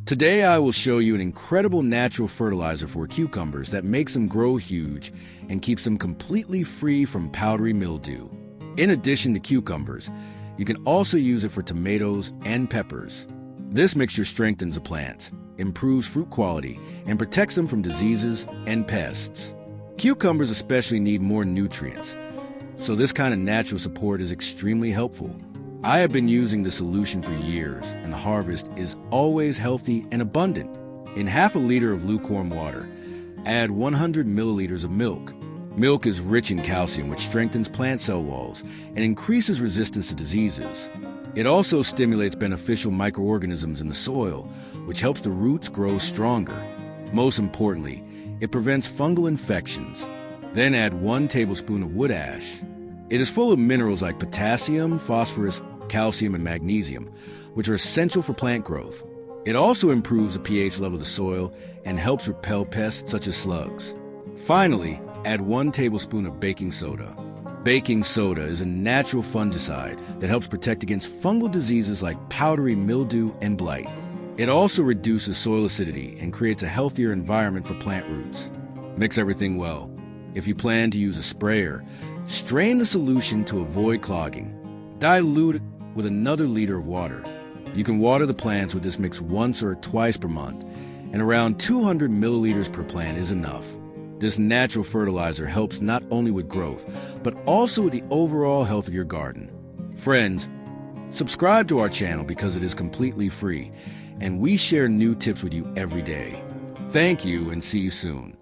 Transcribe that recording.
Today I will show you an incredible natural fertilizer for cucumbers that makes them grow huge and keeps them completely free from powdery mildew. In addition to cucumbers, you can also use it for tomatoes and peppers. This mixture strengthens the plants, improves fruit quality, and protects them from diseases and pests. Cucumbers especially need more nutrients, so this kind of natural support is extremely helpful. I have been using the solution for years, and the harvest is always healthy and abundant. In half a liter of lukewarm water, add 100 milliliters of milk. Milk is rich in calcium, which strengthens plant cell walls and increases resistance to diseases. It also stimulates beneficial microorganisms in the soil, which helps the roots grow stronger. Most importantly, it prevents fungal infections. Then add 1 tablespoon of wood ash. It is full of minerals like potassium, phosphorus, calcium, and magnesium, which are essential for plant growth. It also improves the pH level of the soil and helps repel pests such as slugs. Finally, add 1 tablespoon of baking soda. Baking soda is a natural fungicide that helps protect against fungal diseases like powdery mildew and blight. It also reduces soil acidity and creates a healthier environment for plant roots. Mix everything well. If you plan to use a sprayer, strain the solution to avoid clogging. Dilute it with another liter of water. You can water the plants with this mix once or twice per month, and around 200 milliliters per plant is enough. This natural fertilizer helps not only with growth, but also with the overall health of your garden. Friends, subscribe to our channel because it is completely free, and we share new tips with you every day. Thank you and see you soon.